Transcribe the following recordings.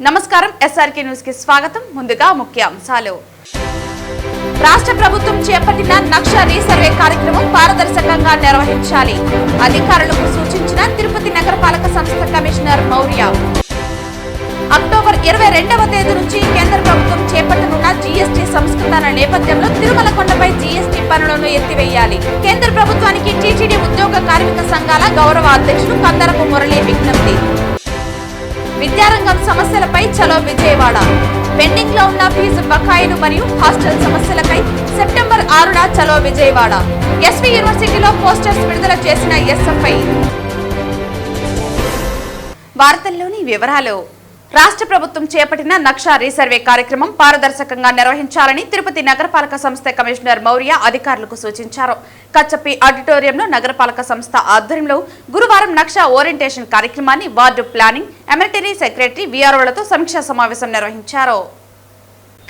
నమస్కారం SRK news కి స్వాగతం. ముందుగా ముఖ్య అంశాలు. రాష్ట్ర ప్రభుత్వం చేపట్టిన నక్ష రీసర్వే కార్యక్రమం పారదర్శకంగా నిర్వహించాలి. అధికారులకు సూచించిన తిరుపతి నగరపాలక సంస్థ కమిషనర్ మౌర్య. అక్టోబర్ 22వ తేదీ నుంచి కేంద్ర ప్రభుత్వం చేపట్టనున్న జీఎస్టీ సంస్కరణ నేపథ్యంలో తిరుమల కొండపై జీఎస్టీ పన్నులను ఎత్తివేయాలి. కేంద్ర ప్రభుత్వానికి టీటీడీ ఉద్యోగ కార్మిక సంఘాల గౌరవ అధ్యక్షుడు కందరపు మురళి విజ్ఞప్తి. విద్యారంగం సమస్యలపై చలో విజయవాడ. పెండింగ్ లో ఉన్న ఫీజు బకాయిలు మరియు హాస్టల్ సమస్యలపై సెప్టెంబర్ 6న చలో విజయవాడ. ఎస్వి యూనివర్సిటీలో పోస్టర్స్ విడుదల చేసిన ఎస్ఎఫ్ఐ. వార్తల్లోని వివరాలు. రాష్ట్ర ప్రభుత్వం చేపట్టిన నక్ష రీసర్వే కార్యక్రమం పారదర్శకంగా నిర్వహించాలని తిరుపతి నగరపాలక సంస్థ కమిషనర్ మౌర్య అధికారులకు సూచించారు. కచ్చపి ఆడిటోరియంలో నగరపాలక సంస్థ ఆధ్వర్యంలో గురువారం నక్ష ఓరియంటేషన్ కార్యక్రమాన్ని వార్డు ప్లానింగ్ ఎమ్మెల్టీ సెక్రటరీ వీఆర్ఓలతో సమీక్షా సమావేశం నిర్వహించారు.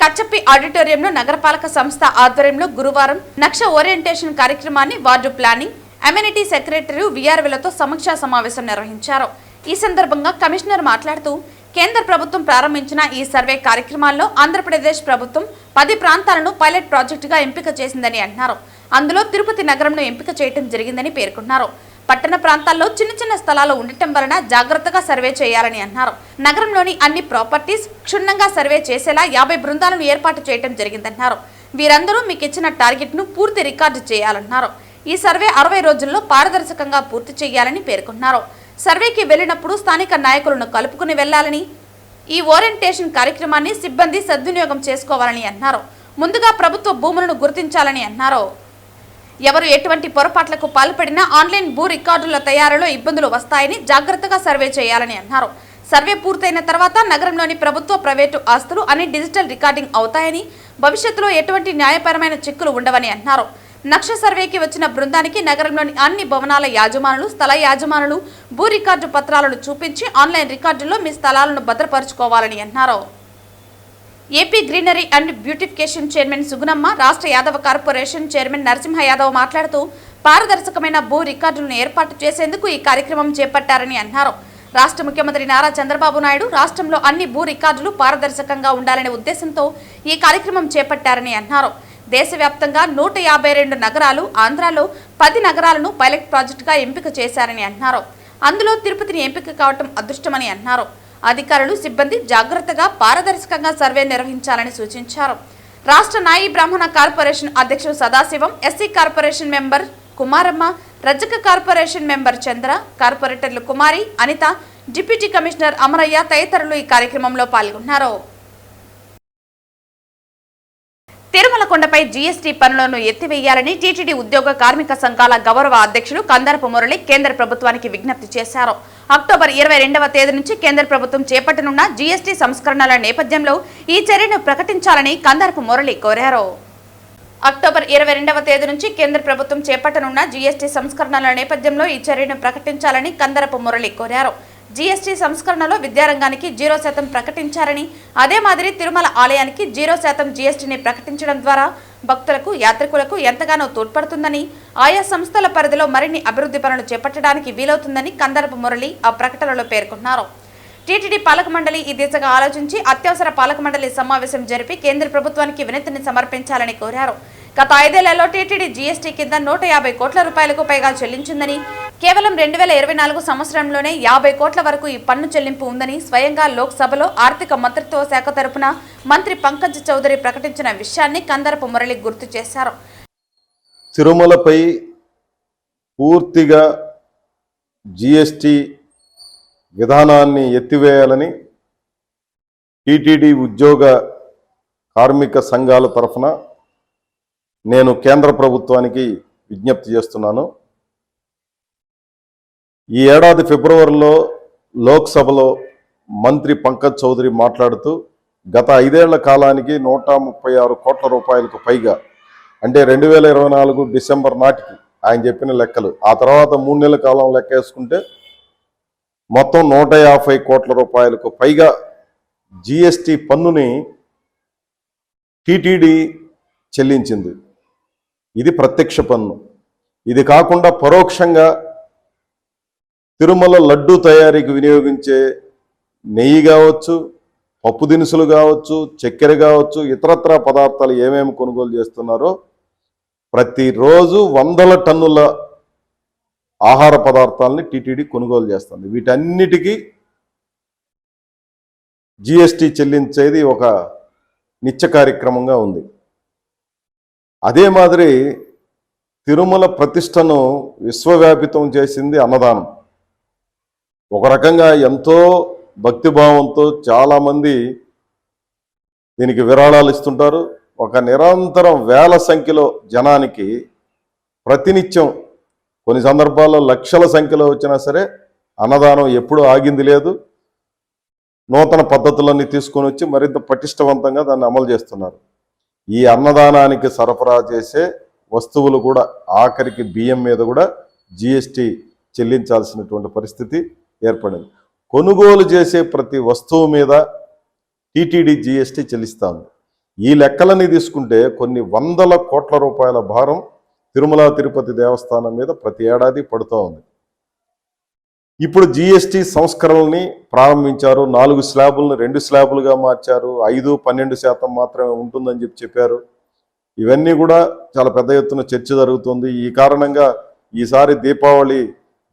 కచ్చపి ఆడిటోరియంలో నగరపాలక సంస్థ ఆధ్వర్యంలో గురువారం నక్ష ఓరియంటేషన్ కార్యక్రమాన్ని వార్డు ప్లానింగ్ ఎమ్మెల్టీ సెక్రటరీ వీఆర్ఓలతో సమీక్షా సమావేశం నిర్వహించారు. ఈ సందర్భంగా కమిషనర్ మాట్లాడుతూ కేంద్ర ప్రభుత్వం ప్రారంభించిన ఈ సర్వే కార్యక్రమాల్లో ఆంధ్రప్రదేశ్ ప్రభుత్వం 10 ప్రాంతాలను పైలట్ ప్రాజెక్టుగా ఎంపిక చేసిందని అన్నారు. అందులో తిరుపతి నగరంను ఎంపిక చేయడం జరిగిందని పేర్కొన్నారు. పట్టణ ప్రాంతాల్లో చిన్న చిన్న స్థలాలు ఉండటం వలన జాగ్రత్తగా సర్వే చేయాలని అన్నారు. నగరంలోని అన్ని ప్రాపర్టీస్ క్షుణ్ణంగా సర్వే చేసేలా 50 బృందాలను ఏర్పాటు చేయడం జరిగిందన్నారు. వీరందరూ మీకు ఇచ్చిన టార్గెట్ను పూర్తి రికార్డు చేయాలన్నారు. ఈ సర్వే 60 రోజుల్లో పారదర్శకంగా పూర్తి చేయాలని పేర్కొన్నారు. సర్వేకి వెళ్లినప్పుడు స్థానిక నాయకులను కలుపుకుని వెళ్లాలని, ఈ ఓరియంటేషన్ కార్యక్రమాన్ని సిబ్బంది సద్వినియోగం చేసుకోవాలని అన్నారు. ముందుగా ప్రభుత్వ భూములను గుర్తించాలని అన్నారు. ఎవరు ఎటువంటి పొరపాట్లకు పాల్పడినా ఆన్లైన్ భూ రికార్డుల తయారీలో ఇబ్బందులు వస్తాయని జాగ్రత్తగా సర్వే చేయాలని అన్నారు. సర్వే పూర్తయిన తర్వాత నగరంలోని ప్రభుత్వ ప్రైవేటు ఆస్తులు అన్ని డిజిటల్ రికార్డింగ్ అవుతాయని, భవిష్యత్తులో ఎటువంటి న్యాయపరమైన చిక్కులు ఉండవని అన్నారు. నక్ష సర్వేకి వచ్చిన బృందానికి నగరంలోని అన్ని భవనాల యాజమానులు, స్థల యాజమానులు భూ రికార్డు పత్రాలను చూపించి ఆన్లైన్ రికార్డుల్లో మీ స్థలాలను భద్రపరుచుకోవాలని అన్నారు. AP greenery and beautification chairman Sugunamma, రాష్ట్ర యాదవ కార్పొరేషన్ చైర్మన్ నరసింహ యాదవ్ మాట్లాడుతూ పారదర్శకమైన భూ రికార్డులను ఏర్పాటు చేసేందుకు ఈ కార్యక్రమం చేపట్టారని అన్నారు. రాష్ట్ర ముఖ్యమంత్రి నారా చంద్రబాబు నాయుడు రాష్ట్రంలో అన్ని భూ రికార్డులు పారదర్శకంగా ఉండాలనే ఉద్దేశంతో ఈ కార్యక్రమం చేపట్టారని అన్నారు. దేశవ్యాప్తంగా 152 నగరాలు, ఆంధ్రాలో 10 నగరాలను పైలట్ ప్రాజెక్టుగా ఎంపిక చేశారని అన్నారు. అందులో తిరుపతిని ఎంపిక కావటం అదృష్టమని అన్నారు. అధికారులు, సిబ్బంది జాగ్రత్తగా పారదర్శకంగా సర్వే నిర్వహించాలని సూచించారు. రాష్ట్ర నాయి బ్రాహ్మణ కార్పొరేషన్ అధ్యక్షుడు Sadasivam, SC corporation member Kumaramma, రజక కార్పొరేషన్ మెంబర్ చంద్ర, కార్పొరేటర్లు కుమారి, అనిత, డిప్యూటీ కమిషనర్ అమరయ్య తదితరులు ఈ కార్యక్రమంలో పాల్గొన్నారు. తిరుమల కొండపై జీఎస్టీ పన్నులను ఎత్తివేయాలని టీటీడీ ఉద్యోగ కార్మిక సంఘాల గౌరవ అధ్యక్షులు కందరపు మురళి కేంద్ర ప్రభుత్వానికి విజ్ఞప్తి చేశారు. అక్టోబర్ 22వ తేదీ నుంచి కేంద్ర ప్రభుత్వం చేపట్టనున్న జీఎస్టీ సంస్కరణల నేపథ్యంలో ఈ చర్యను ప్రకటించాలని కందరపు మురళి కోరారు. అక్టోబర్ 22వ తేదీ నుంచి కేంద్ర ప్రభుత్వం చేపట్టనున్న జీఎస్టీ సంస్కరణల నేపథ్యంలో ఈ చర్యను ప్రకటించాలని కందరపు మురళి కోరారు. జీఎస్టీ సంస్కరణలో విద్యారంగానికి 0% ప్రకటించారని, అదే మాదిరి తిరుమల ఆలయానికి 0% జీఎస్టీని ప్రకటించడం ద్వారా భక్తులకు, యాత్రికులకు ఎంతగానో తోడ్పడుతుందని, ఆయా సంస్థల పరిధిలో మరిన్ని అభివృద్ధి పనులు చేపట్టడానికి వీలవుతుందని కందరపు మురళి ఆ ప్రకటనలో పేర్కొన్నారు. టీటీడీ పాలక మండలి ఈ దిశగా ఆలోచించి అత్యవసర పాలక మండలి సమావేశం జరిపి కేంద్ర ప్రభుత్వానికి వినతిని సమర్పించాలని కోరారు. గత 5 ఏళ్లలో టీటీడీ జీఎస్టీ కింద 150 కోట్ల రూపాయలకు పైగా చెల్లించిందని, కేవలం 2024 సంవత్సరంలోనే 50 కోట్ల వరకు ఈ పన్ను చెల్లింపు ఉందని స్వయంగా లోక్సభలో ఆర్థిక మంత్రిత్వ శాఖ తరపున మంత్రి పంకజ్ చౌదరి ప్రకటించిన విషయాన్ని కందరపు మురళి గుర్తు చేశారు. తిరుమలపై పూర్తిగా జీఎస్టీ విధానాన్ని ఎత్తివేయాలని టీటీడీ ఉద్యోగ కార్మిక సంఘాల తరఫున నేను కేంద్ర ప్రభుత్వానికి విజ్ఞప్తి చేస్తున్నాను. ఈ ఏడాది ఫిబ్రవరిలో లోక్సభలో మంత్రి పంకజ్ చౌదరి మాట్లాడుతూ గత 5 ఏళ్ల కాలానికి 136 కోట్ల రూపాయలకు పైగా, అంటే 2024 డిసెంబర్ నాటికి ఆయన చెప్పిన లెక్కలు, ఆ తర్వాత 3 నెలల కాలం లెక్క వేసుకుంటే మొత్తం 150 కోట్ల రూపాయలకు పైగా జీఎస్టీ పన్నుని టీటీడీ చెల్లించింది. ఇది ప్రత్యక్ష పన్ను. ఇది కాకుండా పరోక్షంగా తిరుమల లడ్డూ తయారీకి వినియోగించే నెయ్యి కావచ్చు, పప్పు దినుసులు కావచ్చు, చక్కెర కావచ్చు, ఇతరత్ర పదార్థాలు ఏమేమి కొనుగోలు చేస్తున్నారో ప్రతిరోజు వందల టన్నుల ఆహార పదార్థాలని టీటీడీ కొనుగోలు చేస్తుంది. వీటన్నిటికీ జిఎస్టీ చెల్లించేది ఒక నిత్య కార్యక్రమంగా ఉంది. అదే మాదిరి తిరుమల ప్రతిష్టను విశ్వవ్యాపితం చేసింది అన్నదానం. ఒక రకంగా ఎంతో భక్తిభావంతో చాలామంది దీనికి విరాళాలు ఇస్తుంటారు. ఒక నిరంతరం వేల సంఖ్యలో జనానికి ప్రతినిత్యం, కొన్ని సందర్భాల్లో లక్షల సంఖ్యలో వచ్చినా సరే అన్నదానం ఎప్పుడూ ఆగింది లేదు. నూతన పద్ధతులన్నీ తీసుకొని వచ్చి మరింత పటిష్టవంతంగా దాన్ని అమలు చేస్తున్నారు. ఈ అన్నదానానికి సరఫరా చేసే వస్తువులు కూడా ఆఖరికి బియ్యం మీద కూడా జిఎస్టీ చెల్లించాల్సినటువంటి పరిస్థితి ఏర్పడింది. కొనుగోలు చేసే ప్రతి వస్తువు మీద టీటీడీ జిఎస్టీ చెల్లిస్తుంది. ఈ లెక్కలన్నీ తీసుకుంటే కొన్ని వందల కోట్ల రూపాయల భారం తిరుమల తిరుపతి దేవస్థానం మీద ప్రతి ఏడాది పడుతూ ఉంది. ఇప్పుడు జిఎస్టీ సంస్కరణల్ని ప్రారంభించారు. 4 స్లాబులను 2 స్లాబులుగా మార్చారు. 5-12% మాత్రమే ఉంటుందని చెప్పారు. ఇవన్నీ కూడా చాలా పెద్ద ఎత్తున చర్చ జరుగుతుంది. ఈ కారణంగా ఈసారి దీపావళి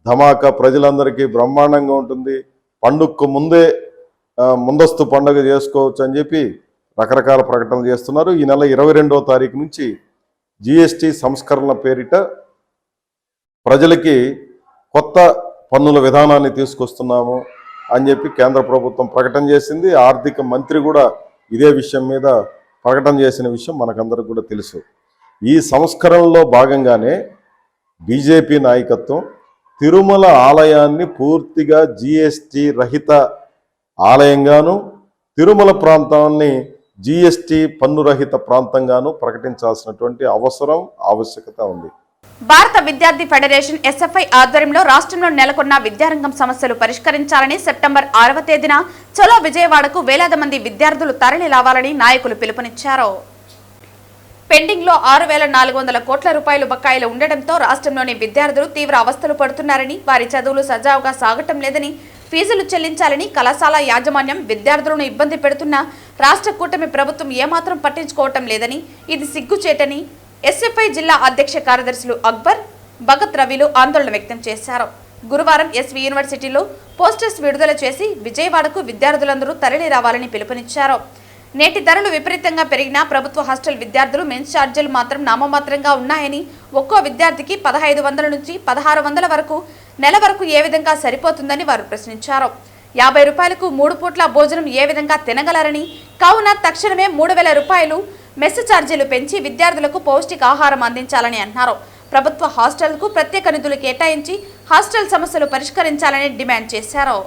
ధమాకా ప్రజలందరికీ బ్రహ్మాండంగా ఉంటుంది, పండుగకు ముందస్తు పండుగ చేసుకోవచ్చు అని చెప్పి రకరకాల ప్రకటనలు చేస్తున్నారు. ఈ నెల 22వ తారీఖు నుంచి జిఎస్టీ సంస్కరణల పేరిట ప్రజలకి కొత్త పన్నుల విధానాన్ని తీసుకొస్తున్నాము అని చెప్పి కేంద్ర ప్రభుత్వం ప్రకటన చేసింది. ఆర్థిక మంత్రి కూడా ఇదే విషయం మీద ప్రకటన చేసిన విషయం మనకందరికి కూడా తెలుసు. ఈ సంస్కరణలో భాగంగానే బీజేపీ నాయకత్వం తిరుమల ఆలయాన్ని పూర్తిగా జిఎస్టీ రహిత ఆలయంగాను, తిరుమల ప్రాంతాన్ని జిఎస్టీ పన్నురహిత ప్రాంతంగాను ప్రకటించాల్సినటువంటి ఆవశ్యకత ఉంది. భారత విద్యార్థి ఫెడరేషన్ ఎస్ఎఫ్ఐ ఆధ్వర్యంలో రాష్ట్రంలో నెలకొన్న విద్యారంగం సమస్యలు పరిష్కరించాలని సెప్టెంబర్ 6వ తేదీన చలో విజయవాడకు వేలాది మంది విద్యార్థులు తరలి రావాలని నాయకులు పిలుపునిచ్చారు. పెండింగ్ లో 6,400 కోట్ల రూపాయలు బకాయిలు ఉండడంతో రాష్ట్రంలోని విద్యార్థులు తీవ్ర అవస్థలు పడుతున్నారని, వారి చదువులు సజావుగా సాగటం లేదని, ఫీజులు చెల్లించాలని కళాశాల యాజమాన్యం విద్యార్థులను ఇబ్బంది పెడుతున్నా రాష్ట్ర కూటమి ప్రభుత్వం ఏమాత్రం పట్టించుకోవటం లేదని, ఇది సిగ్గుచేటని ఎస్ఎఫ్ఐ జిల్లా అధ్యక్ష కార్యదర్శులు అక్బర్, భగత్ రవిలు ఆందోళన వ్యక్తం చేశారు. గురువారం ఎస్వి యూనివర్సిటీలో పోస్టర్స్ విడుదల చేసి విజయవాడకు విద్యార్థులందరూ తరలి రావాలని పిలుపునిచ్చారు. నేటి ధరలు విపరీతంగా పెరిగినా ప్రభుత్వ హాస్టల్ విద్యార్థులు మెన్స్ ఛార్జీలు మాత్రం నామమాత్రంగా ఉన్నాయని, ఒక్కో విద్యార్థికి 1,500 నుంచి 1,600 వరకు నెల వరకు ఏ విధంగా సరిపోతుందని వారు ప్రశ్నించారు. 50 రూపాయలకు 3 పూట్ల భోజనం ఏ విధంగా తినగలరని, కావున తక్షణమే 3,000 రూపాయలు మెస్ ఛార్జీలు పెంచి విద్యార్థులకు పౌష్టికాహారం అందించాలని అన్నారు. ప్రభుత్వ హాస్టల్కు ప్రత్యేక నిధులు కేటాయించి హాస్టల్ సమస్యలు పరిష్కరించాలని డిమాండ్ చేశారు.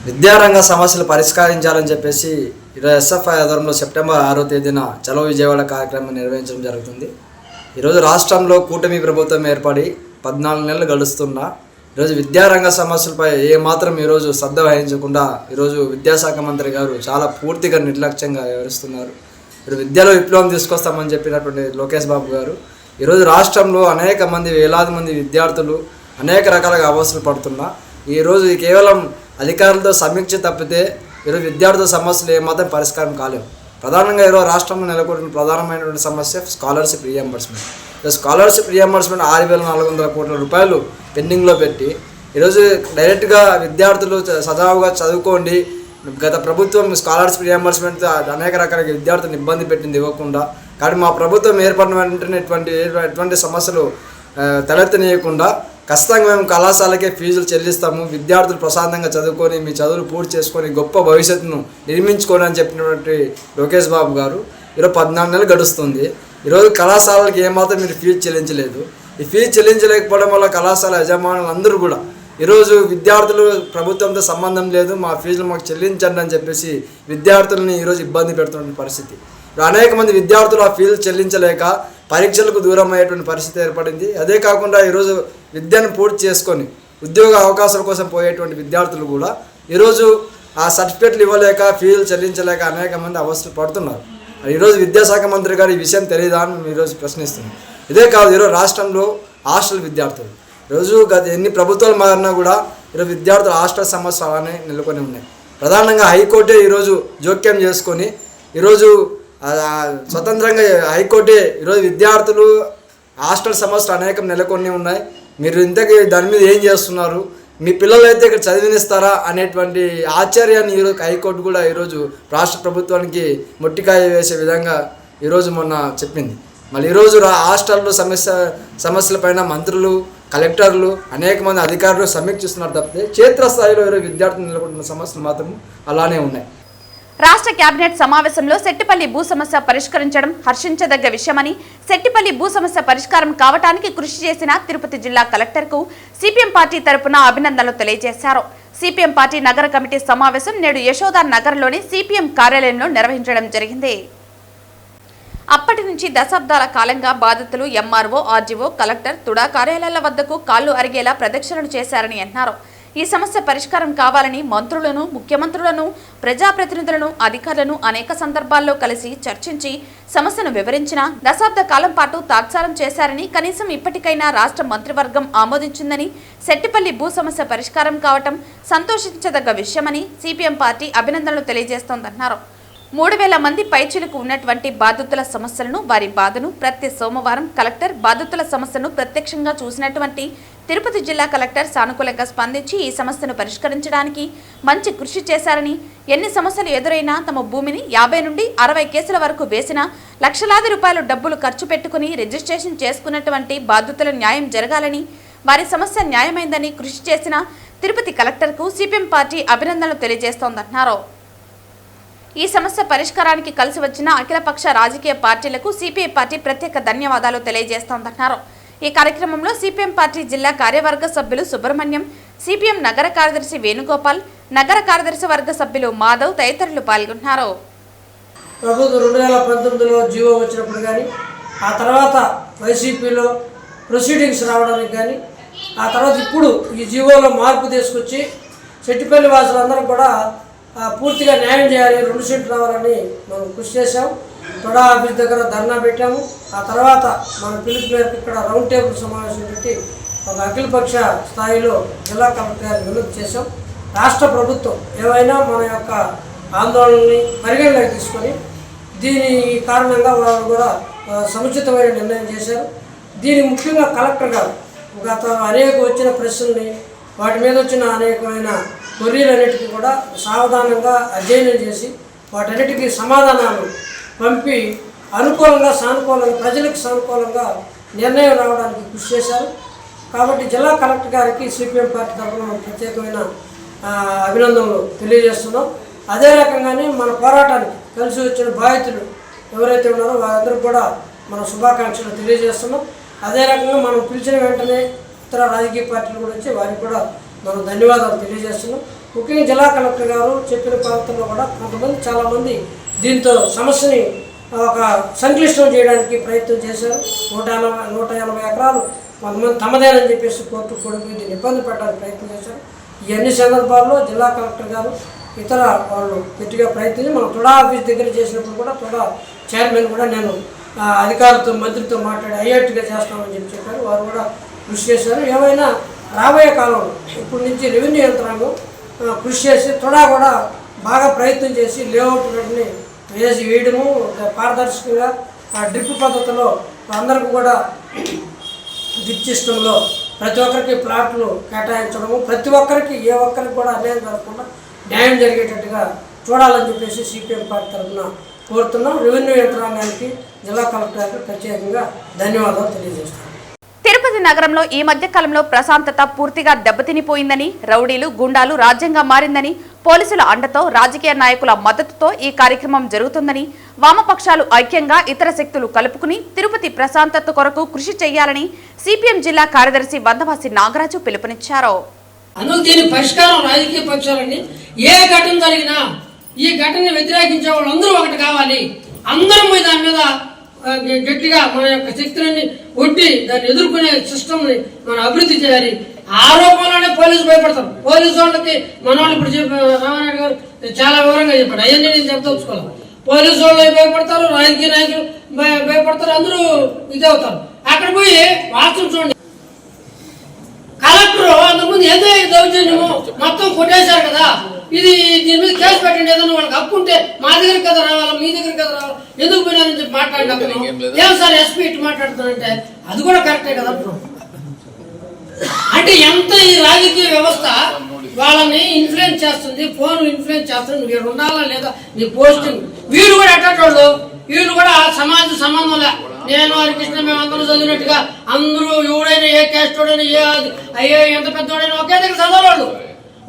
విద్యారంగ సమస్యలు పరిష్కరించాలని చెప్పేసి ఈరోజు ఎస్ఎఫ్ఐ ఆధ్వర్యంలో సెప్టెంబర్ 6వ తేదీన చలో విజయవాడ కార్యక్రమం నిర్వహించడం జరుగుతుంది. ఈరోజు రాష్ట్రంలో కూటమి ప్రభుత్వం ఏర్పడి 14 నెలలు గడుస్తున్నా ఈరోజు విద్యారంగ సమస్యలపై ఏమాత్రం ఈరోజు శ్రద్ధ వహించకుండా ఈరోజు విద్యాశాఖ మంత్రి గారు చాలా పూర్తిగా నిర్లక్ష్యంగా వ్యవహరిస్తున్నారు. ఇప్పుడు విద్యలో విప్లవం తీసుకొస్తామని చెప్పినటువంటి లోకేష్ బాబు గారు ఈరోజు రాష్ట్రంలో అనేక మంది వేలాది మంది విద్యార్థులు అనేక రకాలుగా అవస్థలు పడుతున్నా ఈరోజు కేవలం అధికారులతో సమీక్ష తప్పితే ఈరోజు విద్యార్థుల సమస్యలు ఏమాత్రం పరిష్కారం కాలేవు. ప్రధానంగా ఈరోజు రాష్ట్రంలో నెలకొన్న ప్రధానమైనటువంటి సమస్య స్కాలర్షిప్ రీఎంబర్స్మెంట్. స్కాలర్షిప్ రీఎంబర్స్మెంట్ 6,400 కోట్ల రూపాయలు పెండింగ్లో పెట్టి ఈరోజు డైరెక్ట్గా విద్యార్థులు సజావుగా చదువుకోండి, గత ప్రభుత్వం స్కాలర్షిప్ రీఎంబర్స్మెంట్ అనేక రకాల విద్యార్థులను ఇబ్బంది పెట్టింది ఇవ్వకుండా, కానీ మా ప్రభుత్వం ఏర్పడిన వెంటనే ఎటువంటి సమస్యలు తలెత్తనీయకుండా ఖచ్చితంగా మేము కళాశాలకే ఫీజులు చెల్లిస్తాము, విద్యార్థులు ప్రశాంతంగా చదువుకొని మీ చదువులు పూర్తి చేసుకొని గొప్ప భవిష్యత్తును నిర్మించుకోండి అని చెప్పినటువంటి లోకేష్ బాబు గారు ఈరోజు 14 నెలలు గడుస్తుంది. ఈరోజు కళాశాలకి ఏమాత్రం మీరు ఫీజు చెల్లించలేదు. ఈ ఫీజు చెల్లించలేకపోవడం వల్ల కళాశాల యజమానులు అందరూ కూడా ఈరోజు విద్యార్థులు ప్రభుత్వంతో సంబంధం లేదు, మా ఫీజులు మాకు చెల్లించండి అని చెప్పేసి విద్యార్థులని ఈరోజు ఇబ్బంది పెడుతున్న పరిస్థితి. అనేక మంది విద్యార్థులు ఆ ఫీజులు చెల్లించలేక పరీక్షలకు దూరం అయ్యేటువంటి పరిస్థితి ఏర్పడింది. అదే కాకుండా ఈరోజు విద్యను పూర్తి చేసుకొని ఉద్యోగ అవకాశాల కోసం పోయేటువంటి విద్యార్థులు కూడా ఈరోజు ఆ సర్టిఫికెట్లు ఇవ్వలేక ఫీజులు చెల్లించలేక అనేక మంది అవస్థలు పడుతున్నారు. ఈరోజు విద్యాశాఖ మంత్రి గారు ఈ విషయం తెలియదా అని ఈరోజు ప్రశ్నిస్తున్నాం. ఇదే కాదు, ఈరోజు రాష్ట్రంలో హాస్టల్ విద్యార్థులు ఈరోజు గత ఎన్ని ప్రభుత్వాలు మారినా కూడా ఈరోజు విద్యార్థుల హాస్టల్ సమస్యలు అలానే నెలకొని ఉన్నాయి. ప్రధానంగా హైకోర్టే ఈరోజు జోక్యం చేసుకొని ఈరోజు స్వతంత్రంగా హైకోర్టే ఈరోజు విద్యార్థులు హాస్టల్ సమస్యలు అనేకం నెలకొని ఉన్నాయి, మీరు ఇంతకీ దాని మీద ఏం చేస్తున్నారు, మీ పిల్లలు అయితే ఇక్కడ చదివినిస్తారా అనేటువంటి ఆశ్చర్యాన్ని ఈరోజు హైకోర్టు కూడా ఈరోజు రాష్ట్ర ప్రభుత్వానికి మొట్టికాయ వేసే విధంగా ఈరోజు మొన్న చెప్పింది. మళ్ళీ ఈరోజు హాస్టల్లో సమస్యలపైన మంత్రులు, కలెక్టర్లు, అనేక మంది అధికారులు సమీక్షిస్తున్నారు తప్పితే క్షేత్రస్థాయిలో ఈరోజు విద్యార్థులు నెలకొంటున్న సమస్యలు మాత్రం అలానే ఉన్నాయి. రాష్ట్ర కేబినెట్ సమావేశంలో సెట్టిపల్లి భూ సమస్య పరిష్కరించడం హర్షించదగ్గ విషయమని, సెట్టిపల్లి భూ సమస్య పరిష్కారం కావడానికి కృషి చేసిన తిరుపతి జిల్లా కలెక్టర్కు సిపిఎం పార్టీ తరపున అభినందనలు తెలియజేశారు. సిపిఎం పార్టీ నగర కమిటీ సమావేశం నేడు యశోదా నగర్లోని సిపిఎం కార్యాలయంలో నిర్వహించడం జరిగింది. అప్పటి నుంచి దశాబ్దాల కాలంగా బాధితులు ఎంఆర్ఓ, ఆర్జీఓ, కలెక్టర్, తుడా కార్యాలయాల వద్దకు కాళ్లు అరిగేలా ప్రదక్షిణలు చేశారని అన్నారు. ఈ సమస్య పరిష్కారం కావాలని మంత్రులను, ముఖ్యమంత్రులను, ప్రజాప్రతినిధులను, అధికారులను అనేక సందర్భాల్లో కలిసి చర్చించి సమస్యను వివరించిన దశాబ్ద కాలం పాటు తాత్సారం చేశారని, కనీసం ఇప్పటికైనా రాష్ట్ర మంత్రివర్గం ఆమోదించిందని, సెట్టిపల్లి భూ సమస్య పరిష్కారం కావటం సంతోషించదగ్గ విషయమని సిపిఎం పార్టీ అభినందనలు తెలియజేస్తోందన్నారు. 3000 మంది పైచిలకు ఉన్నటువంటి బాధితుల సమస్యలను, వారి బాధను ప్రతి సోమవారం కలెక్టర్ బాధితుల సమస్యను ప్రత్యక్షంగా చూసినటువంటి తిరుపతి జిల్లా కలెక్టర్ సానుకూలంగా స్పందించి ఈ సమస్యను పరిష్కరించడానికి మంచి కృషి చేశారని, ఎన్ని సమస్యలు ఎదురైనా తమ భూమిని 50 నుండి 60 కేసుల వరకు వేసిన లక్షలాది రూపాయలు డబ్బులు ఖర్చు పెట్టుకుని రిజిస్ట్రేషన్ చేసుకున్నటువంటి బాధితుల న్యాయం జరగాలని, వారి సమస్య న్యాయమైందని కృషి చేసిన తిరుపతి కలెక్టర్కు సిపిఎం పార్టీ అభినందనలు తెలియజేస్తోందన్నారు. ఈ సమస్య పరిష్కారానికి కలిసి వచ్చిన అఖిలపక్ష రాజకీయ పార్టీలకు సిపిఐ పార్టీ ప్రత్యేక ధన్యవాదాలు తెలియజేస్తోందన్నారు. ఈ కార్యక్రమంలో సిపిఎం పార్టీ జిల్లా కార్యవర్గ సభ్యులు సుబ్రహ్మణ్యం, సిపిఎం నగర కార్యదర్శి వేణుగోపాల్, నగర కార్యదర్శి వర్గ సభ్యులు మాధవ్ తదితరులు పాల్గొన్నారు. ప్రభుత్వం 2019లో జీవో వచ్చినప్పుడు కానీ, ఆ తర్వాత వైసీపీలో ప్రొసీడింగ్స్ రావడానికి కానీ, ఆ తర్వాత ఇప్పుడు ఈ జీవోలో మార్పు తీసుకొచ్చి సెట్టిపల్లి వాసులందరూ కూడా పూర్తిగా న్యాయం చేయాలి, 2 సెంట్లు రావాలని మనం కృషి చేశాం. తొడా ఆఫీస్ దగ్గర ధర్నా పెట్టాము. ఆ తర్వాత మన పిలుపు మేరకు ఇక్కడ రౌండ్ టేబుల్ సమావేశం పెట్టి ఒక అఖిలపక్ష స్థాయిలో జిల్లా కలెక్టర్ గారిని వినతి చేశాం. రాష్ట్ర ప్రభుత్వం ఏవైనా మన యొక్క ఆందోళనని పరిగణలోకి తీసుకొని దీని కారణంగా వారు కూడా సముచితమైన నిర్ణయం చేశారు. దీనికి ముఖ్యంగా కలెక్టర్ గారు గత అనేక వచ్చిన ప్రశ్నల్ని, వాటి మీద వచ్చిన అనేకమైన కొర్రీలన్నిటికీ కూడా సావధానంగా అధ్యయనం చేసి వాటన్నిటికీ సమాధానాలు పంపి అనుకూలంగా, సానుకూలంగా, ప్రజలకు సానుకూలంగా నిర్ణయం రావడానికి కృషి చేశారు. కాబట్టి జిల్లా కలెక్టర్ గారికి సిపిఎం పార్టీ తరఫున ప్రత్యేకమైన అభినందనలు తెలియజేస్తున్నాం. అదే రకంగానే మన పోరాటానికి కలిసి వచ్చిన బాధితులు ఎవరైతే ఉన్నారో వారందరికీ కూడా మన శుభాకాంక్షలు తెలియజేస్తున్నాం. అదే రకంగా మనం పిలిచిన వెంటనే ఇతర రాజకీయ పార్టీలు కూడా వచ్చి వారికి కూడా మనం ధన్యవాదాలు తెలియజేస్తున్నాం. ముఖ్యంగా జిల్లా కలెక్టర్ గారు చెప్పిన ప్రాంతంలో కూడా కొంతమంది చాలామంది దీంతో సమస్యని ఒక సంక్లిష్టం చేయడానికి ప్రయత్నం చేశారు. 180 ఎకరాలు కొంతమంది తమదేనని చెప్పేసి కోర్టు కొడుకు దీన్ని ఇబ్బంది పెట్టడానికి ప్రయత్నం చేశారు. ఈ అన్ని సందర్భాల్లో జిల్లా కలెక్టర్ గారు ఇతర వాళ్ళు గట్టిగా ప్రయత్నించి మనం తొడా ఆఫీస్ దగ్గర చేసినప్పుడు కూడా తొడా చైర్మన్ కూడా నేను అధికారులతో, మంత్రితో మాట్లాడి అయ్యేట్టుగా చేస్తామని చెప్పారు. వారు కూడా కృషి చేశారు. ఏమైనా రాబోయే కాలంలో ఇప్పటి నుంచి రెవెన్యూ యంత్రాంగం కృషి చేసి తొడా కూడా బాగా ప్రయత్నం చేసి లేఅవుట్ వేయడము, పారదర్శకంగా డ్రిప్ పద్ధతిలో అందరికీ కూడా డ్రిప్ సిస్టంలో ప్రతి ఒక్కరికి ప్లాట్లు కేటాయించడము, ప్రతి ఒక్కరికి ఏ ఒక్కరికి కూడా అన్యాయం జరగకుండా న్యాయం జరిగేటట్టుగా చూడాలని చెప్పేసి సిపిఎం పార్టీ తరఫున కోరుతున్నాం. రెవెన్యూ యంత్రాంగానికి, జిల్లా కలెక్టర్కి ప్రత్యేకంగా ధన్యవాదాలు తెలియజేస్తాం. తిరుపతి నగరంలో ఈ మధ్య కాలంలో ప్రశాంతత పూర్తిగా దెబ్బతినిపోయిందని, రౌడీలు, గుండాలు రాజ్యంగా మారిందని, పోలీసుల అండతో, రాజకీయ నాయకుల మద్దతుతో ఈ కార్యక్రమం జరుగుతుందని, వామపక్షాలు ఐక్యంగా ఇతర శక్తులు కలుపుకుని తిరుపతి ప్రశాంతత కొరకు కృషి చేయాలని సిపిఎం జిల్లా కార్యదర్శి వందవాసి నాగరాజు పిలుపునిచ్చారు. దీని పరిష్కారం రాజకీయ పక్షాలన్నీ ఏ ఘటన జరిగినా ఈ ఘటనని వ్యతిరేకించే వాళ్ళందరూ ఒకటి కావాలి. అందరం దాని మీద గట్టిగా మన యొక్క శక్తులని ఒడ్డి దాన్ని ఎదుర్కొనే సిస్టమ్ని మనం అభివృద్ధి చేయాలి. ఆరోపణలోనే పోలీసు భయపడతారు. పోలీసు వాళ్ళకి మన వాళ్ళు ఇప్పుడు రామారాయణ గారు చాలా వివరంగా చెప్పాడు. అవన్నీ నేను చెప్తాను. పోలీసు వాళ్ళు భయపడతారు, రాజకీయ నాయకులు భయపడతారు, అందరూ ఇది అవుతారు. అక్కడ పోయి వాస్తవం చూడండి. కలెక్టర్ అంతకుముందు ఏదో దౌర్జన్యము మొత్తం కొట్టేశారు కదా, ఇది దీని మీద కేసు పెట్టండి, ఏదైనా వాళ్ళకి హక్కు ఉంటే మా దగ్గర కదా రావాలా, మీ దగ్గర కదా రావాలా, ఎందుకు పోయినారని చెప్పి మాట్లాడినప్పుడు ఏం సార్ ఎస్పీ ఇటు మాట్లాడుతానంటే అది కూడా కరెక్టే కదా. అంటే ఎంత ఈ రాజకీయ వ్యవస్థ వాళ్ళని ఇన్ఫ్లుయెన్స్ చేస్తుంది, ఫోన్ ఇన్ఫ్లుయెన్స్ చేస్తుంది, నువ్వు ఉండాలా లేదా నీ పోస్టింగ్. వీళ్ళు కూడా ఎట్టోళ్ళు, వీళ్ళు కూడా సమాజ సంబంధంలే. నేను హరికృష్ణ మేము అందరూ చదివినట్టుగా అందరూ ఎవడైనా ఏ క్యాస్ట్ వాడైనా అయ్యే ఎంత పెద్దవాడైనా ఒకే దగ్గర చదవాలి.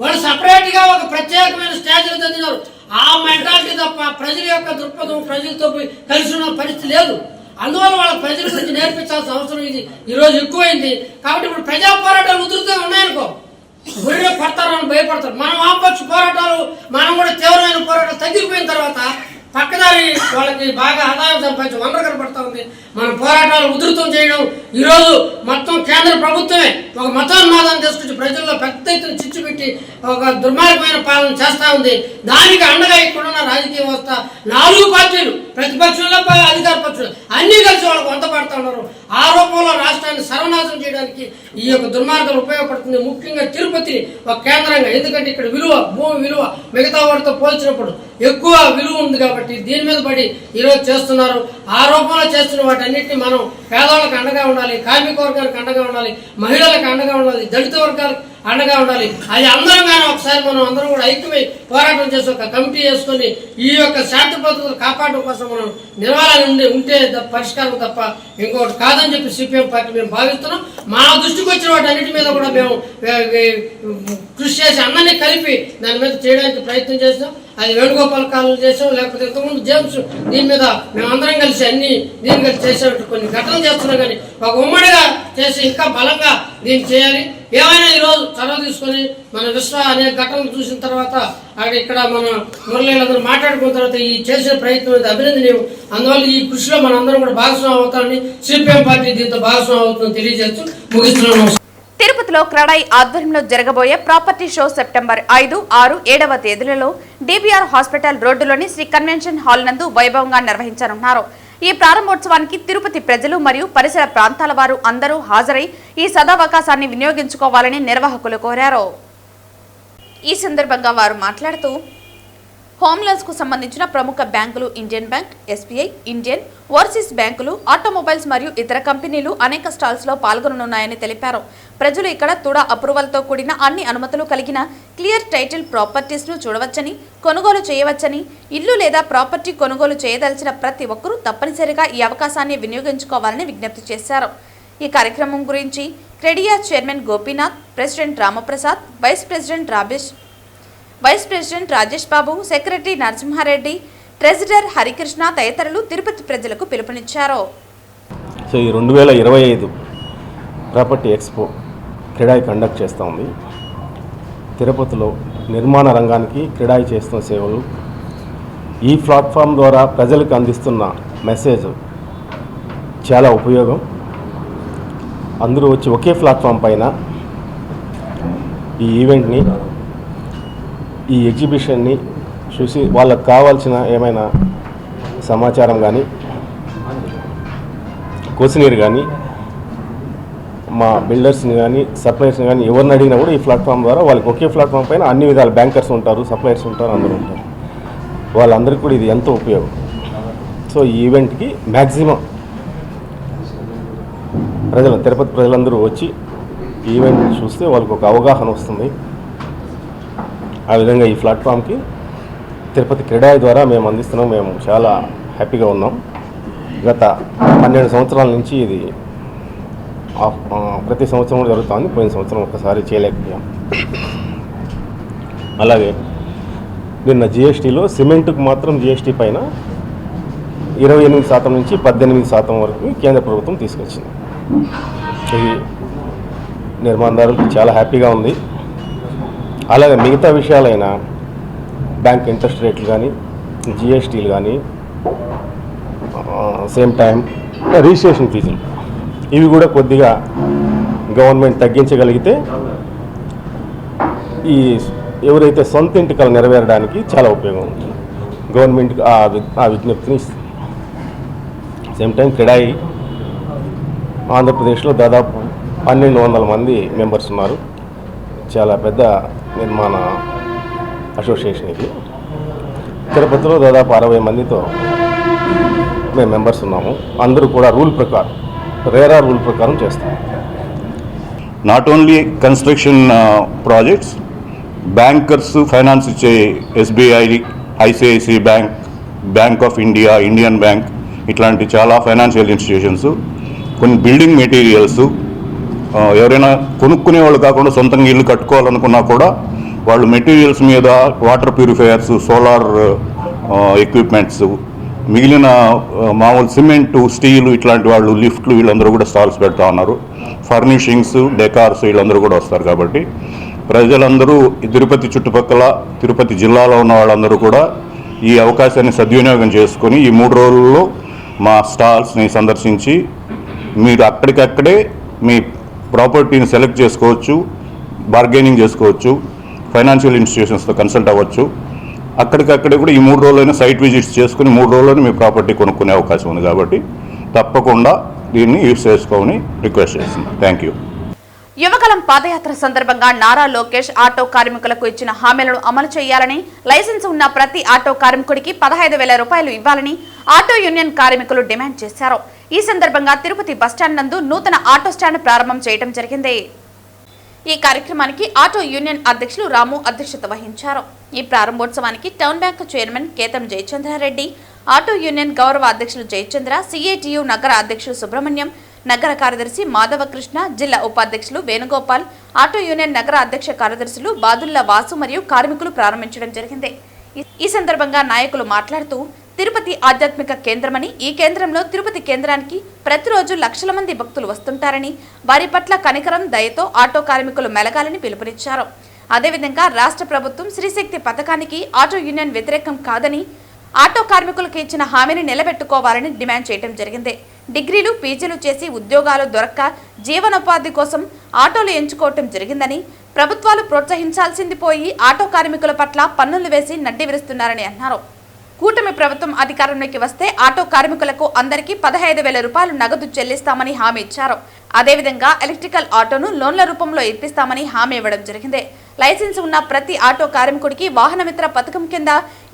వాళ్ళు సపరేట్ గా ఒక ప్రత్యేకమైన స్టేజ్లో చదివినారు. ఆ మెంటాలిటీ తప్ప ప్రజల యొక్క దృక్పథం ప్రజలతో కలిసి ఉన్న పరిస్థితి లేదు. అందువల్ల వాళ్ళ ప్రజల గురించి నేర్పించాల్సిన అవసరం ఇది ఈరోజు ఎక్కువైంది. కాబట్టి ఇప్పుడు ప్రజా పోరాటాలు ఉధృతంగా ఉన్నాయనుకో, గురిలో పడతారని భయపడతారు. మనం వామపక్ష పోరాటాలు మనం కూడా తీవ్రమైన పోరాటాలు తగ్గిపోయిన తర్వాత పక్కదారి వాళ్ళకి బాగా ఆదాయం సంపాదించే వనరు కనపడతా ఉంది. మన పోరాటాలు ఉధృతం చేయడం ఈరోజు మొత్తం కేంద్ర ప్రభుత్వమే ఒక మతోన్మాదాన్ని తీసుకొచ్చి ప్రజల్లో పెద్ద ఎత్తున చిచ్చు పెట్టి ఒక దుర్మార్గమైన పాలన చేస్తూ ఉంది. దానికి అండగా ఇక్కడున్న రాజకీయ వ్యవస్థ 4 పార్టీలు, ప్రతిపక్షంలో అధికార పక్షులు అన్నీ కలిసి వాళ్ళకు వంత పడుతూ ఉన్నారు. ఆ రూపంలో రాష్ట్రాన్ని సర్వనాశనం చేయడానికి ఈ యొక్క దుర్మార్గం ఉపయోగపడుతుంది. ముఖ్యంగా తిరుపతిని ఒక కేంద్రంగా, ఎందుకంటే ఇక్కడ విలువ, భూమి విలువ మిగతా వాటితో పోల్చినప్పుడు ఎక్కువ విలువ ఉంది కాబట్టి దీని మీద పడి ఈరోజు చేస్తున్నారు. ఆ రూపంలో చేస్తున్న వాటన్నిటిని మనం పేదవాళ్ళకి అండగా ఉండాలి, కార్మిక వర్గాలకు అండగా ఉండాలి, మహిళలకు అండగా ఉండాలి, దళిత వర్గాలకు అండగా ఉండాలి. అది అందరం కానీ ఒకసారి మనం అందరం కూడా ఐక్యమై పోరాటం చేసి ఒక కమిటీ చేసుకొని ఈ యొక్క శాంతి భద్రతలు కాపాడడం కోసం మనం నిలవాలని ఉంటే పరిష్కారం తప్ప ఇంకోటి కాదని చెప్పి సిపిఎం పార్టీ మేము భావిస్తున్నాం. మా దృష్టికి వచ్చిన వాటి అన్నిటి మీద కూడా మేము కృషి చేసి అందరినీ కలిపి దాని మీద చేయడానికి ప్రయత్నం చేస్తాం. అది వేణుగోపాల్ కాలం చేసాం, లేకపోతే ఇంతకుముందు జేమ్స్ దీని మీద మేమందరం కలిసి అన్ని దీని కలిసి చేసేటట్టు కొన్ని ఘటనలు చేస్తున్నాం. కానీ ఒక ఉమ్మడిగా చేసి ఇంకా బలంగా దీన్ని చేయాలి. ఏమైనా ఈరోజు చొరవ తీసుకొని మన విశ్వ అనే ఘటనలు చూసిన తర్వాత అక్కడ ఇక్కడ మన మురళీలందరూ మాట్లాడుకున్న తర్వాత ఈ చేసిన ప్రయత్నం అభినందనీయం. అందువల్ల ఈ కృషిలో మనందరం కూడా భాగస్వామ్యం అవుతామని సిపిఎం పార్టీ దీంతో భాగస్వామ్యం అవుతుందని తెలియజేస్తూ ముగిస్తున్నాను. తిరుపతిలో క్రడై ఆధ్వర్యంలో జరగబోయే ప్రాపర్టీ షో సెప్టెంబర్ 5, 6, 7వ తేదీలలో డిబిఆర్ హాస్పిటల్ రోడ్డులోని శ్రీ కన్వెన్షన్ హాల్ నందు వైభవంగా నిర్వహించనున్నారు. ఈ ప్రారంభోత్సవానికి తిరుపతి ప్రజలు మరియు పరిసర ప్రాంతాల వారు అందరూ హాజరై ఈ సదవకాశాన్ని వినియోగించుకోవాలని నిర్వాహకులు కోరారు. ఈ సందర్భంగా వారు మాట్లాడుతూ హోమ్లోన్స్ కు సంబంధించిన ప్రముఖ బ్యాంకులు Indian bank, SBI, Indian overseas బ్యాంకులు, ఆటోమొబైల్స్ మరియు ఇతర కంపెనీలు అనేక స్టాల్స్ లో పాల్గొననున్నాయని తెలిపారు. ప్రజలు ఇక్కడ తుడా అప్రూవల్ తో కూడిన అన్ని అనుమతులు కలిగిన క్లియర్ టైటిల్ ప్రాపర్టీస్ ను చూడవచ్చని, కొనుగోలు చేయవచ్చని, ఇల్లు లేదా ప్రాపర్టీ కొనుగోలు చేయదలిచిన ప్రతి ఒక్కరూ తప్పనిసరిగా ఈ అవకాశాన్ని వినియోగించుకోవాలని విజ్ఞప్తి చేశారు. ఈ కార్యక్రమం గురించి CREDAI chairman Gopinath, president Ramaprasad, vice president Rajesh Babu, secretary Narasimha Reddy, treasurer Harikrishna తదితరులు తిరుపతి ప్రజలకు పిలుపునిచ్చారు. సో ఈ 2025 ప్రాపర్టీ ఎక్స్పో క్రెడాయి కండక్ట్ చేస్తూ ఉంది. తిరుపతిలో నిర్మాణ రంగానికి క్రెడాయి చేస్తున్న సేవలు, ఈ ప్లాట్ఫామ్ ద్వారా ప్రజలకు అందిస్తున్న మెసేజ్ చాలా ఉపయోగం. అందరూ వచ్చి ఒకే ప్లాట్ఫామ్ పైన ఈ ఈవెంట్ని, ఈ ఎగ్జిబిషన్ని చూసి వాళ్ళకు కావాల్సిన ఏమైనా సమాచారం కానీ, క్వశ్చనీర్ కానీ, మా బిల్డర్స్ని కానీ, సప్లయర్స్ని కానీ ఎవరిని అడిగినా కూడా ఈ ప్లాట్ఫామ్ ద్వారా వాళ్ళకి ఒకే ప్లాట్ఫామ్ పైన అన్ని విధాల బ్యాంకర్స్ ఉంటారు, సప్లయర్స్ ఉంటారు, అందరూ ఉంటారు. వాళ్ళందరికీ కూడా ఇది ఎంతో ఉపయోగం. సో ఈ ఈవెంట్కి మ్యాక్సిమం తిరుపతి ప్రజలందరూ వచ్చి ఈవెంట్ చూస్తే వాళ్ళకి ఒక అవగాహన వస్తుంది. ఆ విధంగా ఈ ప్లాట్ఫామ్కి తిరుపతి క్రెడాయి ద్వారా మేము అందిస్తున్నాం. మేము చాలా హ్యాపీగా ఉన్నాం. గత 12 సంవత్సరాల నుంచి ఇది ప్రతి సంవత్సరం జరుగుతుంది. పోయిన సంవత్సరం ఒక్కసారి చేయలేకపోయాం. అలాగే నిన్న జిఎస్టీలో సిమెంట్కు మాత్రం జిఎస్టీ పైన 28% నుంచి 18% వరకు కేంద్ర ప్రభుత్వం తీసుకొచ్చింది. ఇది నిర్మాణదారులకు చాలా హ్యాపీగా ఉంది. అలాగే మిగతా విషయాలైన బ్యాంక్ ఇంట్రెస్ట్ రేట్లు కానీ, జిఎస్టీలు కానీ, సేమ్ టైం రిజిస్ట్రేషన్ ఫీజులు ఇవి కూడా కొద్దిగా గవర్నమెంట్ తగ్గించగలిగితే ఈ ఎవరైతే సొంత ఇంటి కల నెరవేరడానికి చాలా ఉపయోగం ఉంది. గవర్నమెంట్కి ఆ విజ్ఞప్తిని ఇస్తుంది. సేమ్ టైం క్రెడాయి ఆంధ్రప్రదేశ్లో దాదాపు 1200 మంది మెంబర్స్ ఉన్నారు. చాలా పెద్ద నిర్మాణ అసోసియేషన్ ఇది. తిరుపతిలో దాదాపు 60 మందితో మేము మెంబర్స్ ఉన్నాము. అందరూ కూడా రేరా రూల్ ప్రకారం చేస్తాం. Not only construction projects, bankers finance ఇచ్చే ఎస్బీఐ, ఐసిఐసిఐ బ్యాంక్, బ్యాంక్ ఆఫ్ ఇండియా, ఇండియన్ బ్యాంక్, ఇట్లాంటి చాలా ఫైనాన్షియల్ ఇన్స్టిట్యూషన్స్, కొన్ని బిల్డింగ్ మెటీరియల్స్, ఎవరైనా కొనుక్కునే వాళ్ళు కాకుండా సొంతంగా ఇల్లు కట్టుకోవాలనుకున్నా కూడా వాళ్ళు మెటీరియల్స్ మీద వాటర్ ప్యూరిఫైయర్స్, సోలార్ ఎక్విప్మెంట్స్, మిగిలిన మామూలు సిమెంటు, స్టీలు ఇట్లాంటి వాళ్ళు, లిఫ్ట్లు, వీళ్ళందరూ కూడా స్టాల్స్ పెడతా ఉన్నారు. ఫర్నిషింగ్స్, డెకార్స్ వీళ్ళందరూ కూడా వస్తారు. కాబట్టి ప్రజలందరూ తిరుపతి చుట్టుపక్కల, తిరుపతి జిల్లాలో ఉన్న వాళ్ళందరూ కూడా ఈ అవకాశాన్ని సద్వినియోగం చేసుకొని ఈ 3 రోజుల్లో మా స్టాల్స్ని సందర్శించి మీరు అక్కడికక్కడే మీ ప్రాపర్టీని సెలెక్ట్ చేసుకోవచ్చు, బార్గెనింగ్ చేసుకోవచ్చు, ఫైనాన్షియల్ ఇన్స్టిట్యూషన్స్తో కన్సల్ట్ అవ్వచ్చు. అక్కడికక్కడే కూడా ఈ 3 రోజులైనా సైట్ విజిట్స్ చేసుకుని 3 రోజుల్లోనే మీ ప్రాపర్టీ కొనుక్కునే అవకాశం ఉంది. కాబట్టి తప్పకుండా దీన్ని యూజ్ చేసుకోమని రిక్వెస్ట్ చేస్తుంది. Thank you. యువగలం పాదయాత్ర సందర్భంగా నారా లోకేష్ ఆటో కార్మికులకు ఇచ్చిన హామీలను అమలు చేయాలని, లైసెన్స్ ఉన్న ప్రతి ఆటో కార్మికుడికి 15,000 రూపాయలు ఇవ్వాలని ఆటో యూనియన్ కార్మికులు డిమాండ్ చేశారు. ఈ సందర్భంగా తిరుపతి బస్టాండ్ నందు నూతన ఆటో స్టాండ్ ప్రారంభం చేయడం జరిగింది. ఈ కార్యక్రమానికి ఆటో యూనియన్ అధ్యక్షులు రాము అధ్యక్షత వహించారు. ఈ ప్రారంభోత్సవానికి town bank chairman Ketham Jayachandra Reddy, auto union గౌరవ అధ్యక్షులు జయచంద్ర, సిఐటియు నగర అధ్యక్షులు సుబ్రహ్మణ్యం, నగర కార్యదర్శి మాధవకృష్ణ, జిల్లా ఉపాధ్యక్షులు వేణుగోపాల్, ఆటో యూనియన్ నగర అధ్యక్ష కార్యదర్శులు బాదుల్లా వాసు మరియు కార్మికులు ప్రారంభించడం జరిగింది. ఈ సందర్భంగా నాయకులు మాట్లాడుతూ, తిరుపతి ఆధ్యాత్మిక కేంద్రమని, ఈ కేంద్రంలో తిరుపతి కేంద్రానికి ప్రతిరోజు లక్షల మంది భక్తులు వస్తుంటారని, వారి పట్ల కనికరం, దయతో ఆటో కార్మికులు మెలగాలని పిలుపునిచ్చారు. అదేవిధంగా రాష్ట్ర ప్రభుత్వం శ్రీశక్తి పథకానికి ఆటో యూనియన్ వ్యతిరేకం కాదని, ఆటో కార్మికులకు ఇచ్చిన హామీని నిలబెట్టుకోవాలని డిమాండ్ చేయడం జరిగింది. డిగ్రీలు, పీజీలు చేసి ఉద్యోగాలు దొరక్క జీవనోపాధి కోసం ఆటోలు ఎంచుకోవటం జరిగిందని, ప్రభుత్వాలు ప్రోత్సహించాల్సింది పోయి ఆటో కార్మికుల పట్ల పన్నులు వేసి నడ్డి విరుస్తున్నారని అన్నారు. కూటమి ప్రభుత్వం అధికారంలోకి వస్తే ఆటో కార్మికులకు అందరికీ 15,000 రూపాయలు నగదు చెల్లిస్తామని హామీ ఇచ్చారు. అదేవిధంగా ఎలక్ట్రికల్ ఆటోను లోన్ల రూపంలో ఇప్పిస్తామని హామీ ఇవ్వడం జరిగింది. లైసెన్స్ ఉన్న ప్రతి ఆటో కార్మికుడికి వాహనమిత్ర పథకం కింద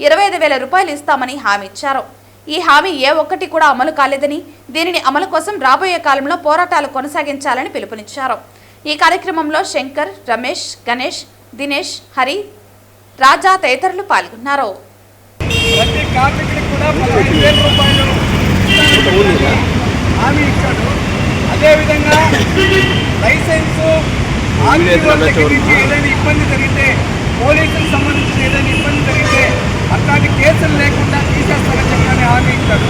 25,000 రూపాయలు ఇస్తామని హామీ ఇచ్చారు. ఈ హామీ ఏ ఒక్కటి కూడా అమలు కాలేదని, దీనిని అమలు కోసం రాబోయే కాలంలో పోరాటాలు కొనసాగించాలని పిలుపునిచ్చారు. ఈ కార్యక్రమంలో శంకర్, రమేష్, గణేష్, దినేష్, హరి, రాజా తదితరులు పాల్గొన్నారు. ప్రతి కార్మికుడికి కూడా 15,000 రూపాయలు హామీ ఇచ్చాడు. అదేవిధంగా లైసెన్సు ఏదైనా ఇబ్బంది జరిగితే, పోలీసులకు సంబంధించిన ఏదైనా ఇబ్బంది జరిగితే అట్లాంటి కేసులు లేకుండా తీసేస్తారని చెప్పని హామీ ఇచ్చాడు.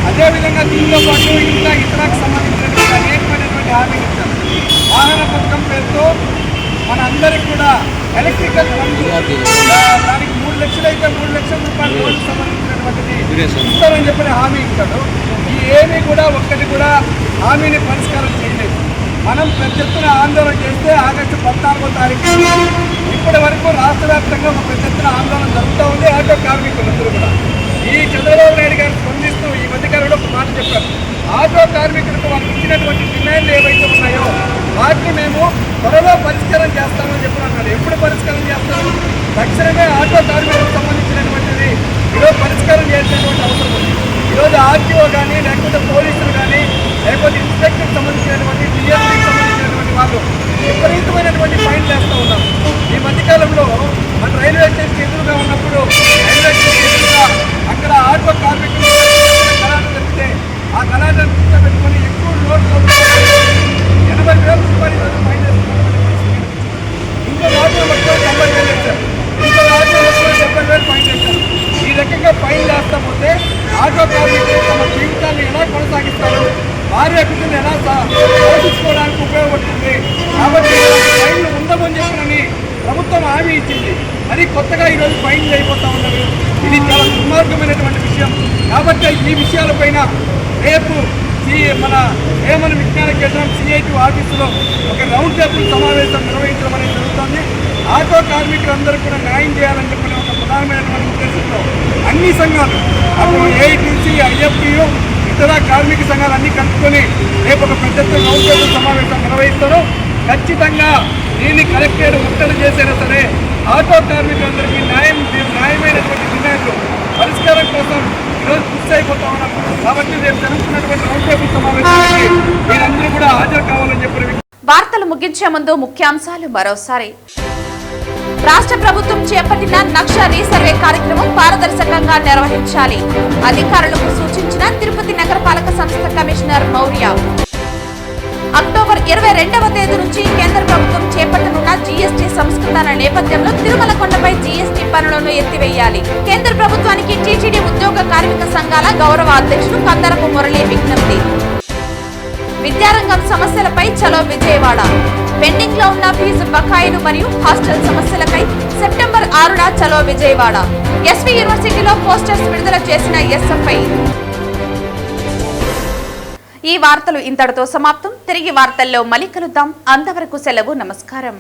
అదేవిధంగా దీంతో పాటు ఇంకా ఇతరకు సంబంధించినటువంటి అనేకమైనటువంటి హామీలు ఇచ్చారు. వాహన పథకం పేరుతో మన అందరికి కూడా ఎలక్ట్రికల్ ఫండ్, దానికి 3 లక్షలు అయితే 3 లక్షల రూపాయల లోన్కి సంబంధించినటువంటిది ఇస్తారని చెప్పిన హామీ ఇచ్చాడు. ఈ ఏమీ కూడా ఒక్కటి కూడా హామీని పరిష్కారం చేయలేదు. మనం పెద్ద ఎత్తున ఆందోళన చేస్తే ఆగస్టు 14వ తారీఖు ఇప్పటి వరకు రాష్ట్ర వ్యాప్తంగా ఒక పెద్ద ఎత్తున ఆందోళన జరుగుతూ ఉంది. ఆటో కార్మికులందరూ కూడా ఈ చంద్రబాబు నాయుడు గారు స్పందిస్తూ ఈ మధ్యకాలంలో ఒక మాట చెప్పారు. ఆటో కార్మికులకు వాళ్ళకి ఇచ్చినటువంటి డిమాండ్లు ఏవైతే ఉన్నాయో వాటిని మేము త్వరలో పరిష్కారం చేస్తామని చెప్పినట్టు. ఎప్పుడు పరిష్కారం చేస్తాము? తక్షణమే ఆటో కార్మికులకు సంబంధించినటువంటిది ఈరోజు పరిష్కారం చేసేటువంటి అవసరం ఉంది. ఈరోజు ఆర్టీఓ కానీ, లేకపోతే పోలీసులు కానీ, లేకపోతే ఇన్స్పెక్టర్కి సంబంధించినటువంటి, డిఎస్పీకి సంబంధించినటువంటి వాళ్ళు విపరీతమైనటువంటి ఫైన్లు వేస్తూ ఉన్నారు. ఈ మధ్యకాలంలో మన రైల్వే స్టేషన్ ఎదురుగా ఉన్నప్పుడు రైల్వే స్టేషన్ ఎదురుగా అక్కడ ఆటో కార్మికులు గలాటలు జరిగితే ఆ గలాటను కూర్చోబెట్టుకొని ఎక్కువ లోడ్లు 80,000 రూపాయలు ఫైన్ వేస్తున్నారు. ఇంకో ఆటో మొత్తం 70,000 వేశారు. ఇంకో ఆటో మొత్తం 70,000 ఫైన్ వేశారు. ఈ రకంగా ఫైన్ వేస్తా పోతే ఆటో కార్మికులు తమ జీవితాన్ని ఎలా కొనసాగిస్తారు, భార్య బిడ్డలు ఎలా పోషించుకోవడానికి ఉపయోగపడుతుంది. కాబట్టి ఫైన్లు ఉండమని చెప్పినని ప్రభుత్వం హామీ ఇచ్చింది. మరి కొత్తగా ఈరోజు ఫైన్లు అయిపోతూ ఉన్నారు. ఇది చాలా దుర్మార్గమైనటువంటి విషయం. కాబట్టి ఈ విషయాలపైన రేపు మన వేమన విజ్ఞాన కేంద్రం సిఐటి ఆఫీసులో ఒక రౌండ్ టేబుల్ సమావేశం నిర్వహించడం అనేది జరుగుతుంది. ఆటో కార్మికులందరూ కూడా న్యాయం చేయాలని చెప్పిన ఒక ప్రధానమైనటువంటి ఉద్దేశంతో అన్ని సంఘాలు, అప్పుడు ఏఐటీసీ, ఐఎఫ్టీయు, ఇతర కార్మిక సంఘాలు అన్నీ కలుపుకొని రేపు ఒక పెద్ద రౌండ్ టేబుల్ సమావేశం నిర్వహిస్తారు. ఖచ్చితంగా దీన్ని కలెక్టరేట్ ముట్టడి చేసినా సరే ఆటో కార్మికులందరికీ న్యాయం న్యాయమైనటువంటి డిమాండ్లు పరిష్కారం కోసం ఈరోజు కృషి అయిపోతా ఉన్నాం. కాబట్టి రేపు జరుగుతున్నటువంటి రౌండ్ టేబుల్ సమావేశానికి మీరందరూ కూడా హాజరు కావాలని చెప్పి వార్తలు ముగించే ముందు ముఖ్యాంశాలు మరోసారి. రాష్ట్ర ప్రభుత్వం చేపట్టిన నక్ష రీసర్వే కార్యక్రమం పారదర్శకంగా నిర్వహించాలి. అధికారులకు సూచించిన తిరుపతి నగరపాలక సంస్థ కమిషనర్ మౌర్య. అక్టోబర్ 22వ తేదీ నుంచి కేంద్ర ప్రభుత్వం చేపట్టనున్న జీఎస్టీ సంస్కరణల నేపథ్యంలో తిరుమల కొండపై జీఎస్టీ పన్నులను ఎత్తివేయాలి. కేంద్ర ప్రభుత్వానికి టీటీడీ ఉద్యోగ కార్మిక సంఘాల గౌరవ అధ్యక్షుడు కందరపు మురళి విజ్ఞప్తి. విద్యారంగం సమస్యలపై చలో విజయవాడ. పెండింగ్ లో ఉన్న ఫీజు బకాయిలు మరియు హాస్టల్ సమస్యలపై సెప్టెంబర్ 6న చలో విజయవాడ. ఎస్వి యూనివర్సిటీలో పోస్టర్స్ విడుదల చేసిన ఎస్ఎఫ్ఐ. ఈ వార్తలు ఇంతటితో సమాప్తం. తిరిగి వార్తల్లో మళ్ళీ కలుద్దాం. అంతవరకు సెలవు. నమస్కారం.